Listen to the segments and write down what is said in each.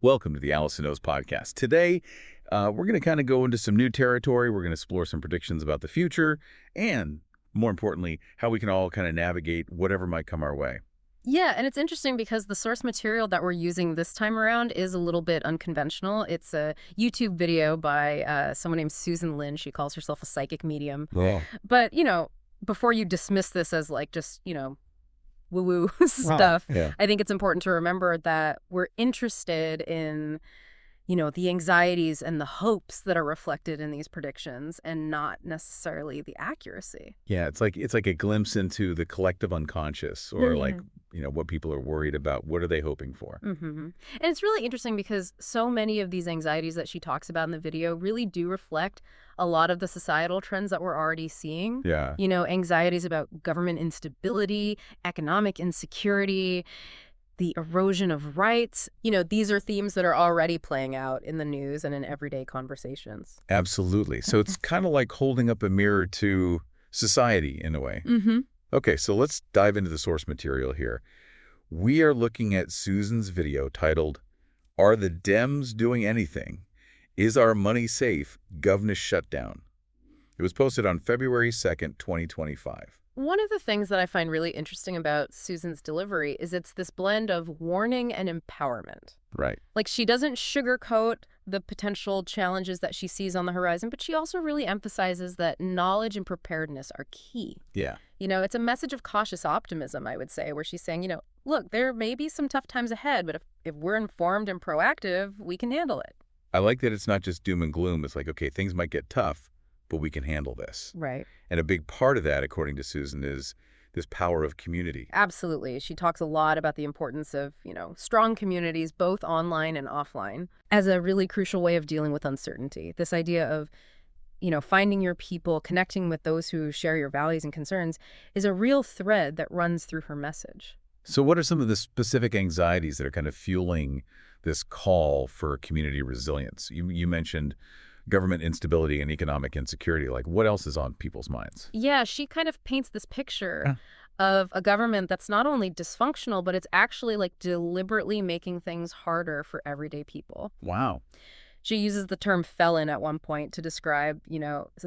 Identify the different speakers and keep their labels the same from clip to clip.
Speaker 1: Welcome to the Allison Knows podcast. Today, we're going to kind of go into some new territory. We're going to explore some predictions about the future and, more importantly, how we can all kind of navigate whatever might come our way.
Speaker 2: Yeah, and it's interesting because the source material that we're using this time around is a little bit unconventional. It's a YouTube video by someone named Susan Lin. She calls herself a psychic medium.
Speaker 1: Yeah.
Speaker 2: But, before you dismiss this as like just, woo-woo stuff,
Speaker 1: Yeah.
Speaker 2: I think it's important to remember that we're interested in, the anxieties and the hopes that are reflected in these predictions and not necessarily the accuracy.
Speaker 1: Yeah, it's like a glimpse into the collective unconscious or what people are worried about. What are they hoping for?
Speaker 2: And it's really interesting because so many of these anxieties that she talks about in the video really do reflect a lot of the societal trends that we're already seeing.
Speaker 1: Yeah.
Speaker 2: Anxieties about government instability, economic insecurity, the erosion of rights. These are themes that are already playing out in the news and in everyday conversations.
Speaker 1: Absolutely. So it's kind of like holding up a mirror to society in a way.
Speaker 2: Mm-hmm.
Speaker 1: Okay, so let's dive into the source material here. We are looking at Susan's video titled, "Are the Dems Doing Anything? Is Our Money Safe? Government Shutdown." It was posted on February 2nd, 2025.
Speaker 2: One of the things that I find really interesting about Susan's delivery is it's this blend of warning and empowerment.
Speaker 1: Right.
Speaker 2: Like, she doesn't sugarcoat the potential challenges that she sees on the horizon, but she also really emphasizes that knowledge and preparedness are key.
Speaker 1: Yeah.
Speaker 2: It's a message of cautious optimism, I would say, where she's saying, look, there may be some tough times ahead, but if we're informed and proactive, we can handle it.
Speaker 1: I like that it's not just doom and gloom. It's like, okay, things might get tough, but we can handle this.
Speaker 2: Right.
Speaker 1: And a big part of that, according to Susan, is this power of community.
Speaker 2: Absolutely. She talks a lot about the importance of, strong communities, both online and offline, as a really crucial way of dealing with uncertainty. This idea of, finding your people, connecting with those who share your values and concerns is a real thread that runs through her message.
Speaker 1: So what are some of the specific anxieties that are kind of fueling this call for community resilience? You mentioned government instability and economic insecurity. Like, what else is on people's minds?
Speaker 2: Yeah, she kind of paints this picture of a government that's not only dysfunctional, but it's actually like deliberately making things harder for everyday people.
Speaker 1: Wow.
Speaker 2: She uses the term felon at one point to describe,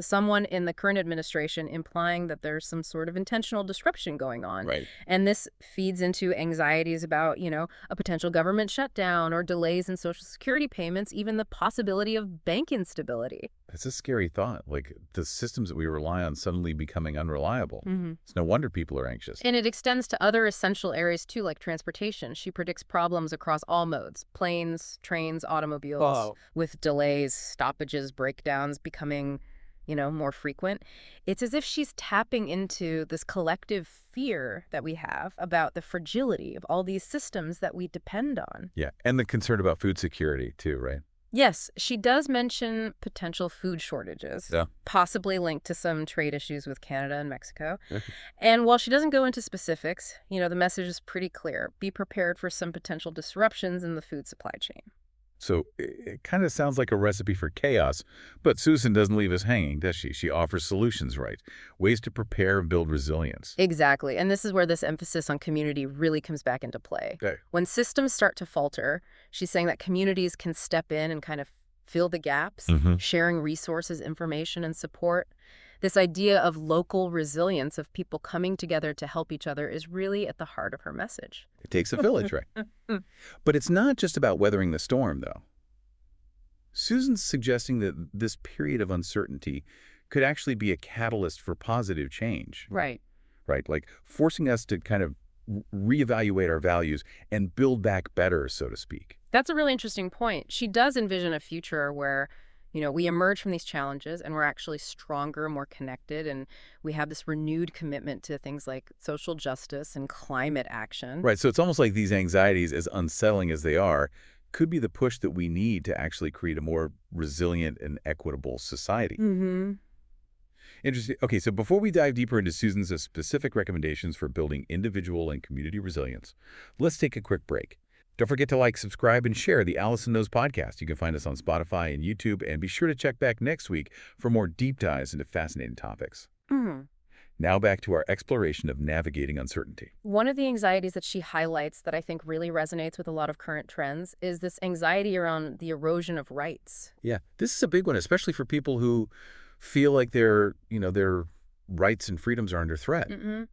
Speaker 2: someone in the current administration, implying that there's some sort of intentional disruption going on.
Speaker 1: Right.
Speaker 2: And this feeds into anxieties about, a potential government shutdown or delays in Social Security payments, even the possibility of bank instability.
Speaker 1: It's a scary thought, like the systems that we rely on suddenly becoming unreliable.
Speaker 2: Mm-hmm.
Speaker 1: It's no wonder people are anxious.
Speaker 2: And it extends to other essential areas, too, like transportation. She predicts problems across all modes: planes, trains, automobiles, with delays, stoppages, breakdowns becoming, more frequent. It's as if she's tapping into this collective fear that we have about the fragility of all these systems that we depend on.
Speaker 1: Yeah, and the concern about food security, too, right?
Speaker 2: Yes, she does mention potential food shortages, possibly linked to some trade issues with Canada and Mexico. And while she doesn't go into specifics, the message is pretty clear. Be prepared for some potential disruptions in the food supply chain.
Speaker 1: So it kind of sounds like a recipe for chaos, but Susan doesn't leave us hanging, does she? She offers solutions, right? Ways to prepare and build resilience.
Speaker 2: Exactly. And this is where this emphasis on community really comes back into play.
Speaker 1: Okay.
Speaker 2: When systems start to falter, she's saying that communities can step in and kind of fill the gaps, sharing resources, information, and support. This idea of local resilience, of people coming together to help each other, is really at the heart of her message.
Speaker 1: It takes a village, right? But it's not just about weathering the storm, though. Susan's suggesting that this period of uncertainty could actually be a catalyst for positive change.
Speaker 2: Right.
Speaker 1: Right, like forcing us to kind of reevaluate our values and build back better, so to speak.
Speaker 2: That's a really interesting point. She does envision a future where we emerge from these challenges and we're actually stronger, more connected, and we have this renewed commitment to things like social justice and climate action.
Speaker 1: Right, so it's almost like these anxieties, as unsettling as they are, could be the push that we need to actually create a more resilient and equitable society.
Speaker 2: Mm-hmm.
Speaker 1: Interesting. Okay, so before we dive deeper into Susan's specific recommendations for building individual and community resilience, let's take a quick break. Don't forget to like, subscribe, and share the Allison Knows podcast. You can find us on Spotify and YouTube, and be sure to check back next week for more deep dives into fascinating topics. Now back to our exploration of navigating uncertainty.
Speaker 2: One of the anxieties that she highlights that I think really resonates with a lot of current trends is this anxiety around the erosion of rights.
Speaker 1: Yeah, this is a big one, especially for people who feel like their rights and freedoms are under threat.
Speaker 2: Mm-mm.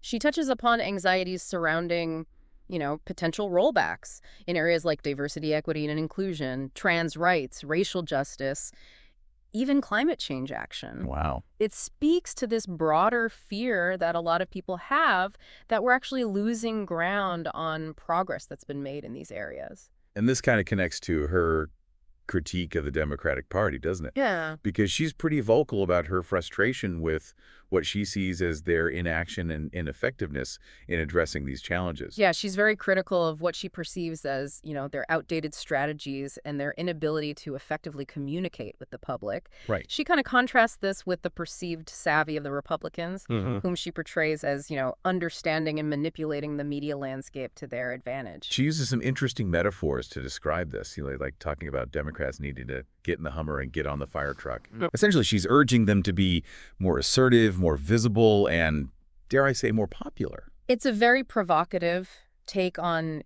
Speaker 2: She touches upon anxieties surrounding, potential rollbacks in areas like diversity, equity, and inclusion, trans rights, racial justice, even climate change action.
Speaker 1: Wow.
Speaker 2: It speaks to this broader fear that a lot of people have that we're actually losing ground on progress that's been made in these areas.
Speaker 1: And this kind of connects to her critique of the Democratic Party, doesn't it?
Speaker 2: Yeah.
Speaker 1: Because she's pretty vocal about her frustration with what she sees as their inaction and ineffectiveness in addressing these challenges.
Speaker 2: Yeah, she's very critical of what she perceives as, their outdated strategies and their inability to effectively communicate with the public.
Speaker 1: Right.
Speaker 2: She kind of contrasts this with the perceived savvy of the Republicans, whom she portrays as, understanding and manipulating the media landscape to their advantage.
Speaker 1: She uses some interesting metaphors to describe this, like talking about Democrats needing to get in the Hummer and get on the fire truck. Essentially, she's urging them to be more assertive, more visible, and, dare I say, more popular.
Speaker 2: It's a very provocative take on,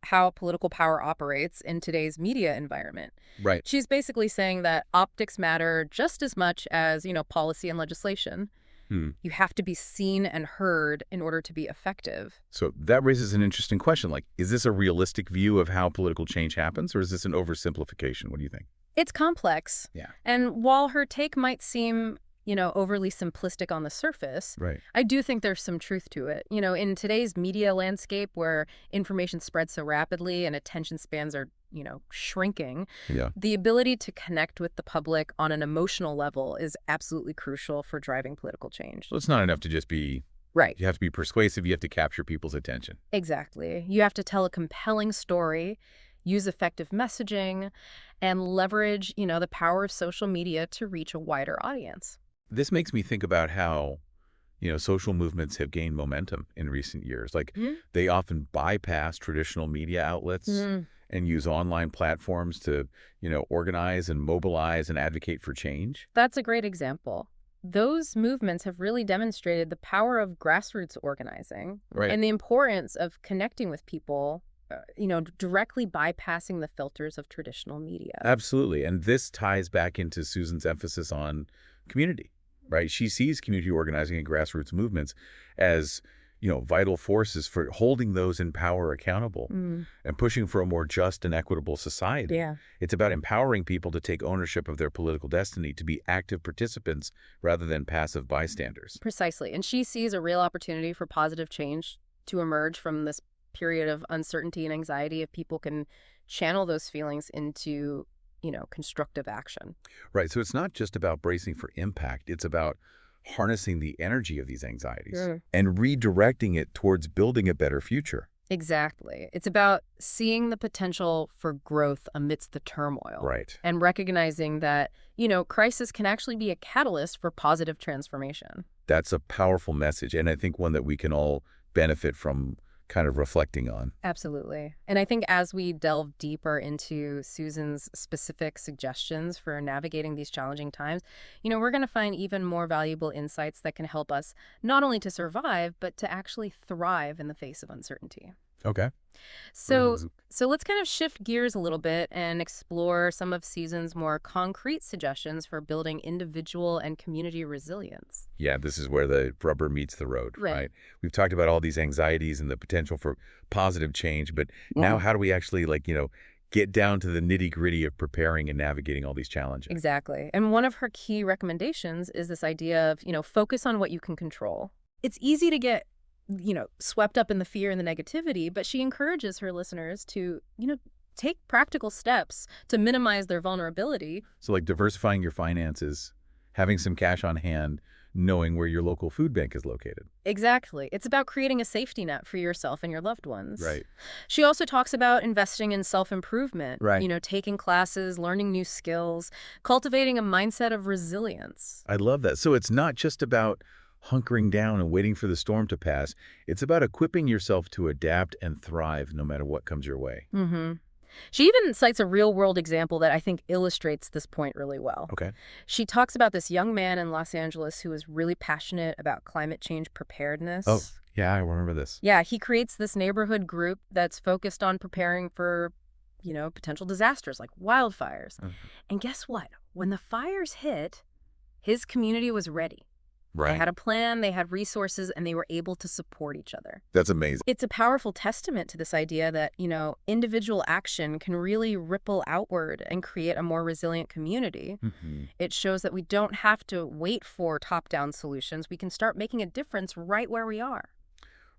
Speaker 2: how political power operates in today's media environment.
Speaker 1: Right.
Speaker 2: She's basically saying that optics matter just as much as, policy and legislation. You have to be seen and heard in order to be effective.
Speaker 1: So that raises an interesting question. Like, is this a realistic view of how political change happens, or is this an oversimplification? What do you think?
Speaker 2: It's complex.
Speaker 1: Yeah.
Speaker 2: And while her take might seem, overly simplistic on the surface,
Speaker 1: Right.
Speaker 2: I do think there's some truth to it. In today's media landscape where information spreads so rapidly and attention spans are, shrinking,
Speaker 1: Yeah.
Speaker 2: the ability to connect with the public on an emotional level is absolutely crucial for driving political change.
Speaker 1: So it's not enough to just be,
Speaker 2: Right.
Speaker 1: you have to be persuasive, you have to capture people's attention.
Speaker 2: Exactly. You have to tell a compelling story, use effective messaging, and leverage, the power of social media to reach a wider audience.
Speaker 1: This makes me think about how, social movements have gained momentum in recent years. Like, they often bypass traditional media outlets and use online platforms to, organize and mobilize and advocate for change.
Speaker 2: That's a great example. Those movements have really demonstrated the power of grassroots organizing
Speaker 1: Right.
Speaker 2: and the importance of connecting with people, directly bypassing the filters of traditional media.
Speaker 1: Absolutely. And this ties back into Susan's emphasis on community, right? She sees community organizing and grassroots movements as, vital forces for holding those in power accountable and pushing for a more just and equitable society.
Speaker 2: Yeah.
Speaker 1: It's about empowering people to take ownership of their political destiny, to be active participants rather than passive bystanders.
Speaker 2: Precisely. And she sees a real opportunity for positive change to emerge from this period of uncertainty and anxiety if people can channel those feelings into, constructive action.
Speaker 1: Right. So it's not just about bracing for impact. It's about harnessing the energy of these anxieties and redirecting it towards building a better future.
Speaker 2: Exactly. It's about seeing the potential for growth amidst the turmoil.
Speaker 1: Right.
Speaker 2: And recognizing that, crisis can actually be a catalyst for positive transformation.
Speaker 1: That's a powerful message, and I think one that we can all benefit from kind of reflecting on.
Speaker 2: Absolutely. And I think as we delve deeper into Susan's specific suggestions for navigating these challenging times, we're going to find even more valuable insights that can help us not only to survive, but to actually thrive in the face of uncertainty.
Speaker 1: Okay.
Speaker 2: So let's kind of shift gears a little bit and explore some of Susan's more concrete suggestions for building individual and community resilience.
Speaker 1: Yeah, this is where the rubber meets the road, right? We've talked about all these anxieties and the potential for positive change, but now how do we actually, get down to the nitty-gritty of preparing and navigating all these challenges?
Speaker 2: Exactly. And one of her key recommendations is this idea of, focus on what you can control. It's easy to get swept up in the fear and the negativity, but she encourages her listeners to, take practical steps to minimize their vulnerability.
Speaker 1: So diversifying your finances, having some cash on hand, knowing where your local food bank is located.
Speaker 2: Exactly. It's about creating a safety net for yourself and your loved ones.
Speaker 1: Right.
Speaker 2: She also talks about investing in self-improvement,
Speaker 1: Right.
Speaker 2: Taking classes, learning new skills, cultivating a mindset of resilience.
Speaker 1: I love that. So it's not just about hunkering down and waiting for the storm to pass. It's about equipping yourself to adapt and thrive no matter what comes your way.
Speaker 2: She even cites a real-world example that I think illustrates this point really well.
Speaker 1: Okay.
Speaker 2: She talks about this young man in Los Angeles who is really passionate about climate change
Speaker 1: Oh,
Speaker 2: preparedness.
Speaker 1: yeah, I remember this.
Speaker 2: Yeah, he creates this neighborhood group that's focused on preparing for, potential disasters like wildfires.
Speaker 1: Mhm.
Speaker 2: And guess what? When the fires hit, his community was ready. They
Speaker 1: Right.
Speaker 2: had a plan, they had resources, and they were able to support each other.
Speaker 1: That's amazing.
Speaker 2: It's a powerful testament to this idea that, individual action can really ripple outward and create a more resilient community.
Speaker 1: Hmm.
Speaker 2: It shows that we don't have to wait for top-down solutions. We can start making a difference right where we are.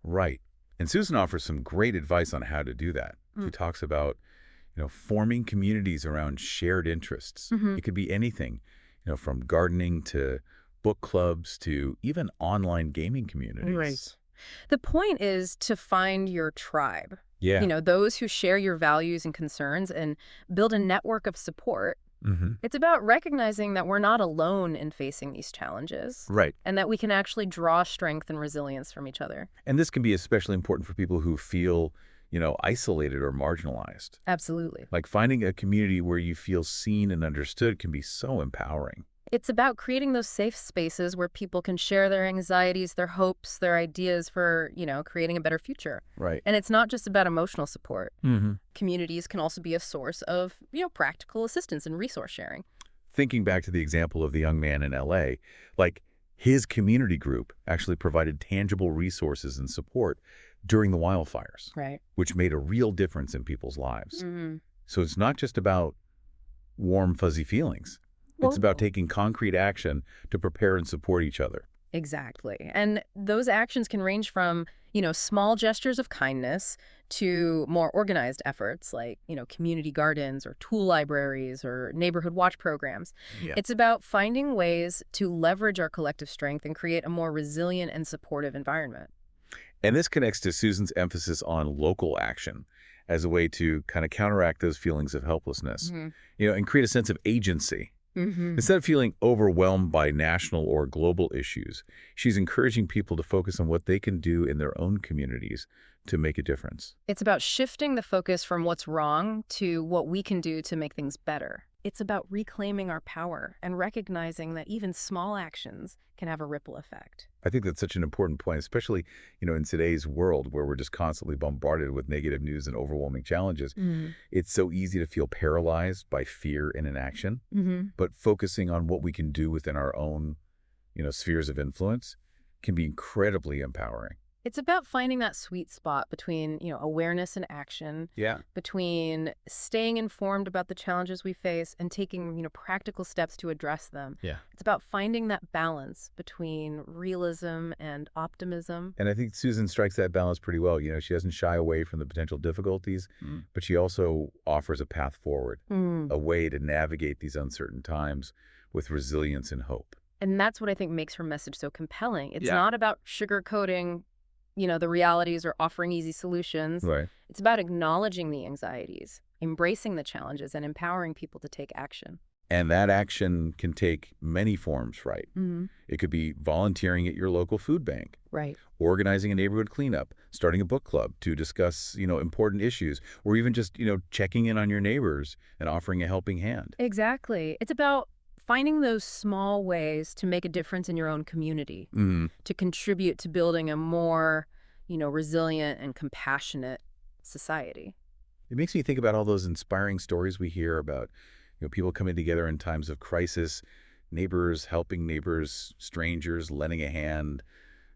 Speaker 1: Right. And Susan offers some great advice on how to do that. She talks about, forming communities around shared interests.
Speaker 2: Mm-hmm.
Speaker 1: It could be anything, from gardening to book clubs to even online gaming communities.
Speaker 2: Right. The point is to find your tribe,
Speaker 1: Yeah.
Speaker 2: those who share your values and concerns, and build a network of support.
Speaker 1: Hmm.
Speaker 2: It's about recognizing that we're not alone in facing these challenges
Speaker 1: Right.
Speaker 2: and that we can actually draw strength and resilience from each other.
Speaker 1: And this can be especially important for people who feel, isolated or marginalized.
Speaker 2: Absolutely.
Speaker 1: Like finding a community where you feel seen and understood can be so empowering.
Speaker 2: It's about creating those safe spaces where people can share their anxieties, their hopes, their ideas for, creating a better future.
Speaker 1: Right.
Speaker 2: And it's not just about emotional support.
Speaker 1: Hmm.
Speaker 2: Communities can also be a source of, practical assistance and resource sharing.
Speaker 1: Thinking back to the example of the young man in LA, like his community group actually provided tangible resources and support during the wildfires,
Speaker 2: Right.
Speaker 1: which made a real difference in people's lives.
Speaker 2: Mm-hmm.
Speaker 1: So it's not just about warm, fuzzy feelings. It's about taking concrete action to prepare and support each other.
Speaker 2: Exactly. And those actions can range from, small gestures of kindness to more organized efforts like, community gardens or tool libraries or neighborhood watch programs.
Speaker 1: Yeah.
Speaker 2: It's about finding ways to leverage our collective strength and create a more resilient and supportive environment.
Speaker 1: And this connects to Susan's emphasis on local action as a way to kind of counteract those feelings of helplessness, and create a sense of agency.
Speaker 2: Mm-hmm.
Speaker 1: Instead of feeling overwhelmed by national or global issues, she's encouraging people to focus on what they can do in their own communities to make a difference.
Speaker 2: It's about shifting the focus from what's wrong to what we can do to make things better. It's about reclaiming our power and recognizing that even small actions can have a ripple effect.
Speaker 1: I think that's such an important point, especially, in today's world where we're just constantly bombarded with negative news and overwhelming challenges. It's so easy to feel paralyzed by fear and inaction, but focusing on what we can do within our own, spheres of influence can be incredibly empowering.
Speaker 2: It's about finding that sweet spot between, awareness and action,
Speaker 1: Yeah.
Speaker 2: between staying informed about the challenges we face and taking, practical steps to address them.
Speaker 1: Yeah.
Speaker 2: It's about finding that balance between realism and optimism.
Speaker 1: And I think Susan strikes that balance pretty well. She doesn't shy away from the potential difficulties, but she also offers a path forward, a way to navigate these uncertain times with resilience and hope.
Speaker 2: And that's what I think makes her message so compelling. It's
Speaker 1: Yeah.
Speaker 2: not about sugarcoating, the realities or offering easy solutions.
Speaker 1: Right.
Speaker 2: It's about acknowledging the anxieties, embracing the challenges, and empowering people to take action.
Speaker 1: And that action can take many forms, right? It could be volunteering at your local food bank,
Speaker 2: Right.
Speaker 1: organizing a neighborhood cleanup, starting a book club to discuss, important issues, or even just, checking in on your neighbors and offering a helping hand.
Speaker 2: Exactly. It's about finding those small ways to make a difference in your own community, to contribute to building a more, resilient and compassionate society.
Speaker 1: It makes me think about all those inspiring stories we hear about, people coming together in times of crisis, neighbors helping neighbors, strangers lending a hand,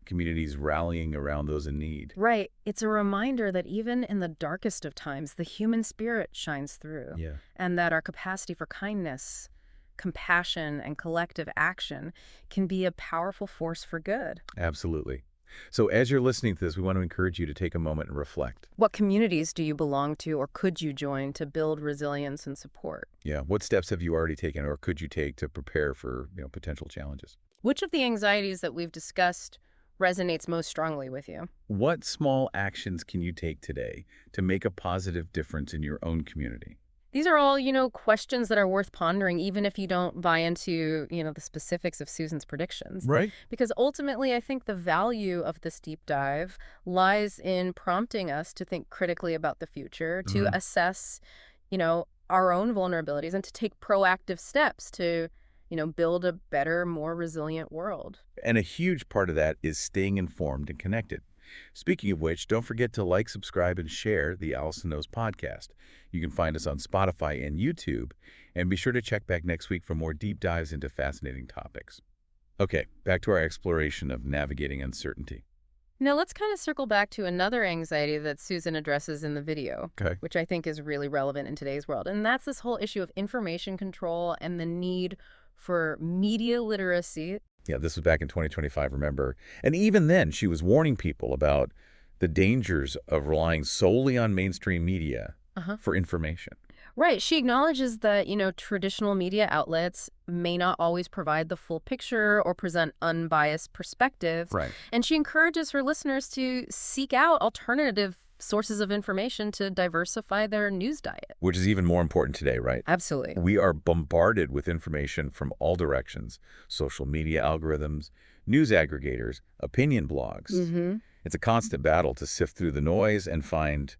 Speaker 1: communities rallying around those in need.
Speaker 2: Right. It's a reminder that even in the darkest of times, the human spirit shines through,
Speaker 1: Yeah.
Speaker 2: and that our capacity for kindness, compassion, and collective action can be a powerful force for good.
Speaker 1: Absolutely. So as you're listening to this, we want to encourage you to take a moment and reflect.
Speaker 2: What communities do you belong to or could you join to build resilience and support?
Speaker 1: Yeah. What steps have you already taken or could you take to prepare for, potential challenges?
Speaker 2: Which of the anxieties that we've discussed resonates most strongly with you?
Speaker 1: What small actions can you take today to make a positive difference in your own community?
Speaker 2: These are all, questions that are worth pondering, even if you don't buy into, the specifics of Susan's predictions.
Speaker 1: Right.
Speaker 2: Because ultimately, I think the value of this deep dive lies in prompting us to think critically about the future, to assess, our own vulnerabilities, and to take proactive steps to, build a better, more resilient world.
Speaker 1: And a huge part of that is staying informed and connected. Speaking of which, don't forget to like, subscribe, and share the Allison Knows podcast. You can find us on Spotify and YouTube, and be sure to check back next week for more deep dives into fascinating topics. Okay, back to our exploration of navigating uncertainty.
Speaker 2: Now, let's kind of circle back to another anxiety that Susan addresses in the video,
Speaker 1: Okay.
Speaker 2: which I think is really relevant in today's world. And that's this whole issue of information control and the need for media literacy.
Speaker 1: Yeah, this was back in 2025, remember? And even then, she was warning people about the dangers of relying solely on mainstream media for information.
Speaker 2: Right. She acknowledges that, traditional media outlets may not always provide the full picture or present unbiased perspectives.
Speaker 1: Right.
Speaker 2: And she encourages her listeners to seek out alternative sources of information to diversify their news diet.
Speaker 1: Which is even more important today, right?
Speaker 2: Absolutely.
Speaker 1: We are bombarded with information from all directions: social media algorithms, news aggregators, opinion blogs. It's a constant battle to sift through the noise and find,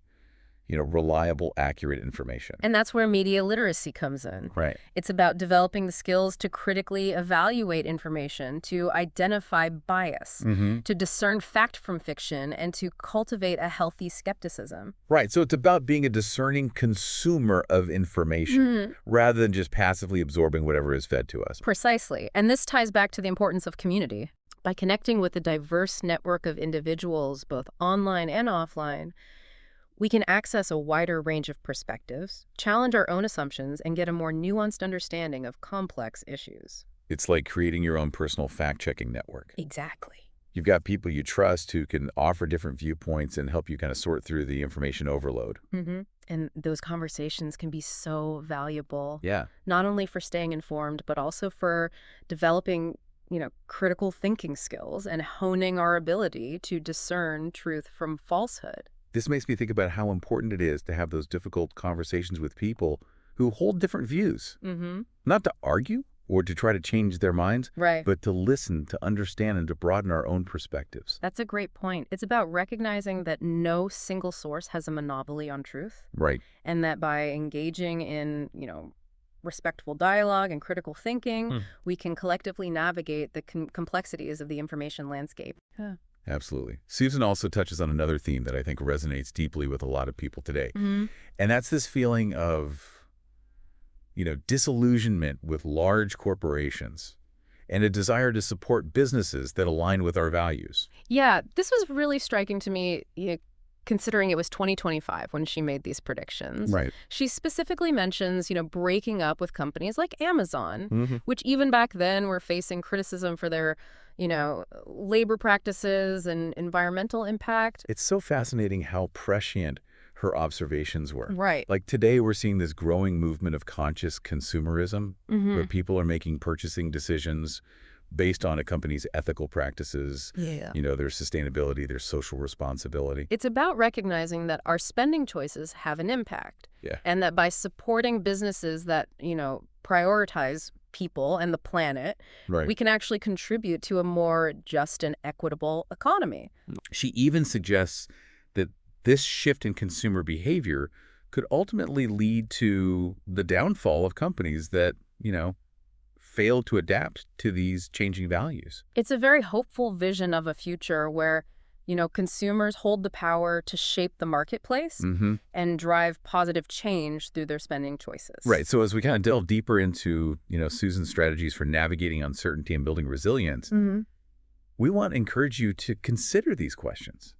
Speaker 1: reliable, accurate information.
Speaker 2: And that's where media literacy comes in.
Speaker 1: Right.
Speaker 2: It's about developing the skills to critically evaluate information, to identify bias, to discern fact from fiction, and to cultivate a healthy skepticism.
Speaker 1: Right. So it's about being a discerning consumer of information rather than just passively absorbing whatever is fed to us.
Speaker 2: Precisely. And this ties back to the importance of community. By connecting with a diverse network of individuals, both online and offline, we can access a wider range of perspectives, challenge our own assumptions, and get a more nuanced understanding of complex issues.
Speaker 1: It's like creating your own personal fact-checking network.
Speaker 2: Exactly.
Speaker 1: You've got people you trust who can offer different viewpoints and help you kind of sort through the information overload.
Speaker 2: And those conversations can be so valuable.
Speaker 1: Yeah.
Speaker 2: Not only for staying informed, but also for developing, critical thinking skills and honing our ability to discern truth from falsehood.
Speaker 1: This makes me think about how important it is to have those difficult conversations with people who hold different views. Not to argue or to try to change their minds,
Speaker 2: Right.
Speaker 1: but to listen, to understand, and to broaden our own perspectives.
Speaker 2: That's a great point. It's about recognizing that no single source has a monopoly on truth,
Speaker 1: Right.
Speaker 2: and that by engaging in, respectful dialogue and critical thinking, we can collectively navigate the complexities of the information landscape.
Speaker 1: Absolutely. Susan also touches on another theme that I think resonates deeply with a lot of people today. And that's this feeling of, disillusionment with large corporations and a desire to support businesses that align with our values.
Speaker 2: Yeah, this was really striking to me, considering it was 2025 when she made these predictions.
Speaker 1: Right.
Speaker 2: She specifically mentions, breaking up with companies like Amazon, which even back then were facing criticism for their, labor practices and environmental impact.
Speaker 1: It's so fascinating how prescient her observations were.
Speaker 2: Right.
Speaker 1: Like today, we're seeing this growing movement of conscious consumerism, where people are making purchasing decisions based on a company's ethical practices,
Speaker 2: Yeah.
Speaker 1: their sustainability, their social responsibility.
Speaker 2: It's about recognizing that our spending choices have an impact.
Speaker 1: Yeah.
Speaker 2: And that by supporting businesses that, prioritize people and the planet,
Speaker 1: Right.
Speaker 2: we can actually contribute to a more just and equitable economy.
Speaker 1: She even suggests that this shift in consumer behavior could ultimately lead to the downfall of companies that, fail to adapt to these changing values.
Speaker 2: It's a very hopeful vision of a future where, consumers hold the power to shape the marketplace and drive positive change through their spending choices.
Speaker 1: Right. So as we kind of delve deeper into, Susan's strategies for navigating uncertainty and building resilience, we want to encourage you to consider these questions.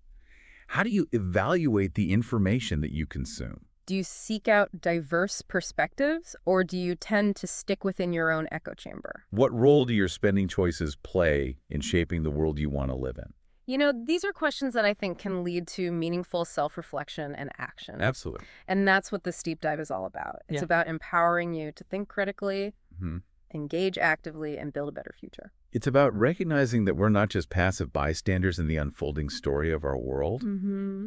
Speaker 1: How do you evaluate the information that you consume?
Speaker 2: Do you seek out diverse perspectives, or do you tend to stick within your own echo chamber?
Speaker 1: What role do your spending choices play in shaping the world you want to live in?
Speaker 2: These are questions that I think can lead to meaningful self-reflection and action.
Speaker 1: Absolutely.
Speaker 2: And that's what this deep dive is all about. It's about empowering you to think critically, engage actively, and build a better future.
Speaker 1: It's about recognizing that we're not just passive bystanders in the unfolding story of our world.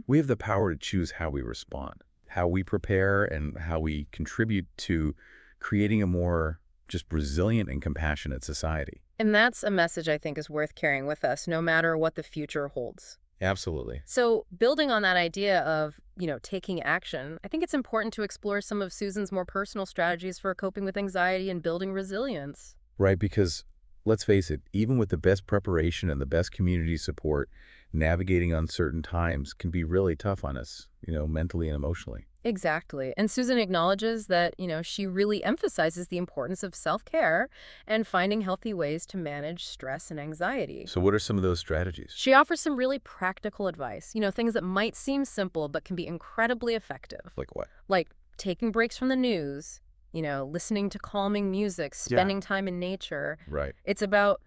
Speaker 1: We have the power to choose how we respond. how we prepare and how we contribute to creating a more just resilient and compassionate society.
Speaker 2: And that's a message I think is worth carrying with us, no matter what the future holds.
Speaker 1: Absolutely.
Speaker 2: So building on that idea of, taking action, I think it's important to explore some of Susan's more personal strategies for coping with anxiety and building resilience.
Speaker 1: Right, because let's face it, even with the best preparation and the best community support, navigating uncertain times can be really tough on us, mentally and emotionally.
Speaker 2: Exactly. And Susan acknowledges that, she really emphasizes the importance of self-care and finding healthy ways to manage stress and anxiety.
Speaker 1: So what are some of those strategies?
Speaker 2: She offers some really practical advice, things that might seem simple but can be incredibly effective.
Speaker 1: Like what?
Speaker 2: Like taking breaks from the news, listening to calming music, spending time in nature.
Speaker 1: Right.
Speaker 2: It's about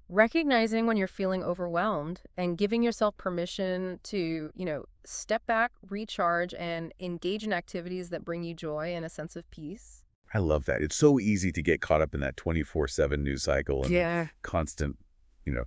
Speaker 2: recognizing when you're feeling overwhelmed and giving yourself permission to, step back, recharge, and engage in activities that bring you joy and a sense of peace.
Speaker 1: I love that. It's so easy to get caught up in that 24/7 news cycle and
Speaker 2: Yeah.
Speaker 1: constant, you know,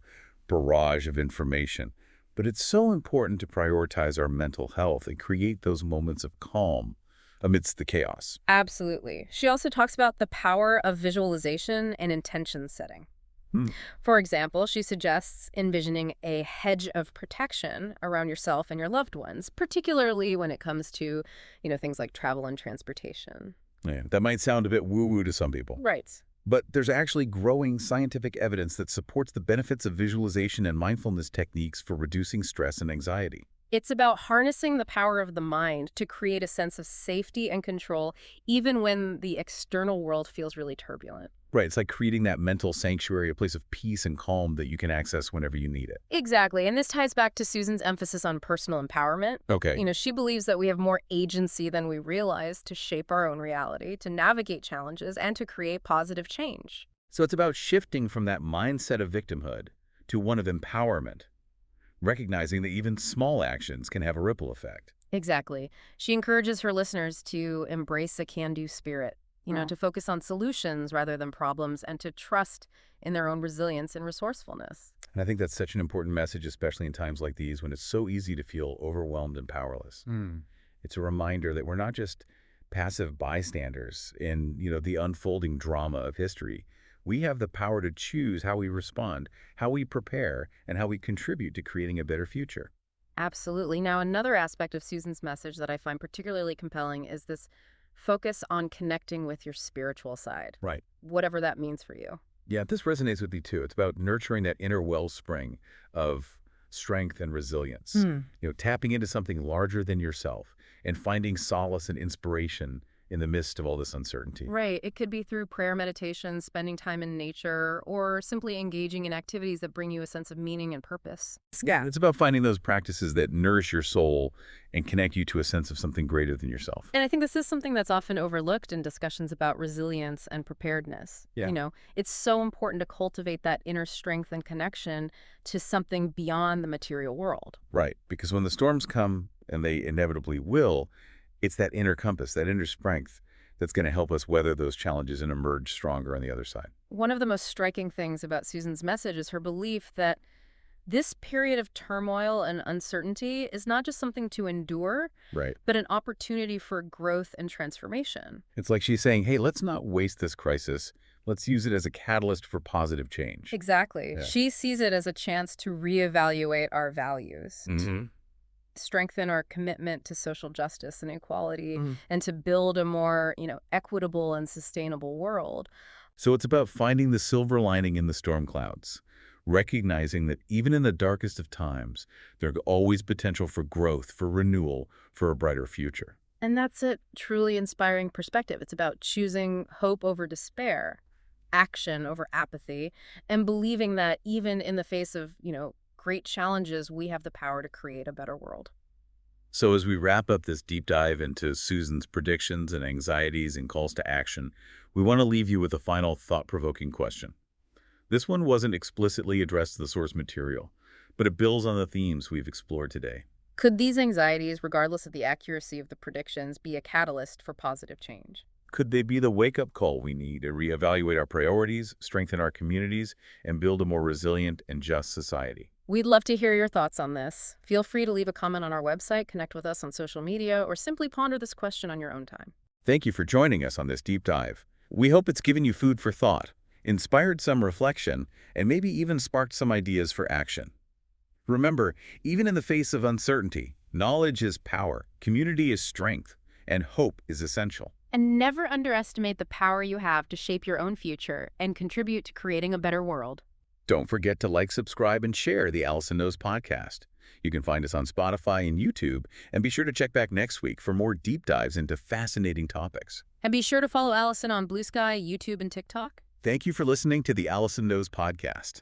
Speaker 1: barrage of information. But it's so important to prioritize our mental health and create those moments of calm amidst the chaos.
Speaker 2: Absolutely. She also talks about the power of visualization and intention setting.
Speaker 1: Hmm.
Speaker 2: For example, she suggests envisioning a hedge of protection around yourself and your loved ones, particularly when it comes to, things like travel and transportation.
Speaker 1: Yeah, that might sound a bit woo-woo to some people.
Speaker 2: Right.
Speaker 1: But there's actually growing scientific evidence that supports the benefits of visualization and mindfulness techniques for reducing stress and anxiety.
Speaker 2: It's about harnessing the power of the mind to create a sense of safety and control, even when the external world feels really turbulent.
Speaker 1: Right, it's like creating that mental sanctuary, a place of peace and calm that you can access whenever you need it.
Speaker 2: Exactly. And this ties back to Susan's emphasis on personal empowerment.
Speaker 1: Okay.
Speaker 2: She believes that we have more agency than we realize to shape our own reality, to navigate challenges, and to create positive change.
Speaker 1: So it's about shifting from that mindset of victimhood to one of empowerment, recognizing that even small actions can have a ripple effect.
Speaker 2: Exactly. She encourages her listeners to embrace a can-do spirit, to focus on solutions rather than problems, and to trust in their own resilience and resourcefulness.
Speaker 1: And I think that's such an important message, especially in times like these when it's so easy to feel overwhelmed and powerless. It's a reminder that we're not just passive bystanders in, the unfolding drama of history. We have the power to choose how we respond, how we prepare, and how we contribute to creating a better future.
Speaker 2: Absolutely. Now, another aspect of Susan's message that I find particularly compelling is this focus on connecting with your spiritual side,
Speaker 1: Right.
Speaker 2: whatever that means for you.
Speaker 1: Yeah, this resonates with me too. It's about nurturing that inner wellspring of strength and resilience. Tapping into something larger than yourself and finding solace and inspiration in the midst of all this uncertainty.
Speaker 2: Right. It could be through prayer meditation, spending time in nature, or simply engaging in activities that bring you a sense of meaning and purpose.
Speaker 1: Yeah, it's about finding those practices that nourish your soul and connect you to a sense of something greater than yourself.
Speaker 2: And I think this is something that's often overlooked in discussions about resilience and preparedness.
Speaker 1: Yeah.
Speaker 2: It's so important to cultivate that inner strength and connection to something beyond the material world.
Speaker 1: Right, because when the storms come, and they inevitably will, it's that inner compass, that inner strength that's going to help us weather those challenges and emerge stronger on the other side.
Speaker 2: One of the most striking things about Susan's message is her belief that this period of turmoil and uncertainty is not just something to endure,
Speaker 1: Right.
Speaker 2: but an opportunity for growth and transformation.
Speaker 1: It's like she's saying, hey, let's not waste this crisis. Let's use it as a catalyst for positive change.
Speaker 2: Exactly.
Speaker 1: Yeah.
Speaker 2: She sees it as a chance to reevaluate our values, to strengthen our commitment to social justice and equality, and to build a more, equitable and sustainable world.
Speaker 1: So it's about finding the silver lining in the storm clouds, recognizing that even in the darkest of times, there's always potential for growth, for renewal, for a brighter future.
Speaker 2: And that's a truly inspiring perspective. It's about choosing hope over despair, action over apathy, and believing that even in the face of, great challenges, we have the power to create a better world.
Speaker 1: So as we wrap up this deep dive into Susan's predictions and anxieties and calls to action, we want to leave you with a final thought-provoking question. This one wasn't explicitly addressed to the source material, but it builds on the themes we've explored today.
Speaker 2: Could these anxieties, regardless of the accuracy of the predictions, be a catalyst for positive change?
Speaker 1: Could they be the wake-up call we need to reevaluate our priorities, strengthen our communities, and build a more resilient and just society?
Speaker 2: We'd love to hear your thoughts on this. Feel free to leave a comment on our website, connect with us on social media, or simply ponder this question on your own time.
Speaker 1: Thank you for joining us on this deep dive. We hope it's given you food for thought, inspired some reflection, and maybe even sparked some ideas for action. Remember, even in the face of uncertainty, knowledge is power, community is strength, and hope is essential.
Speaker 2: And never underestimate the power you have to shape your own future and contribute to creating a better world.
Speaker 1: Don't forget to like, subscribe, and share the Allison Knows podcast. You can find us on Spotify and YouTube, and be sure to check back next week for more deep dives into fascinating topics.
Speaker 2: And be sure to follow Allison on Blue Sky, YouTube, and TikTok.
Speaker 1: Thank you for listening to the Allison Knows podcast.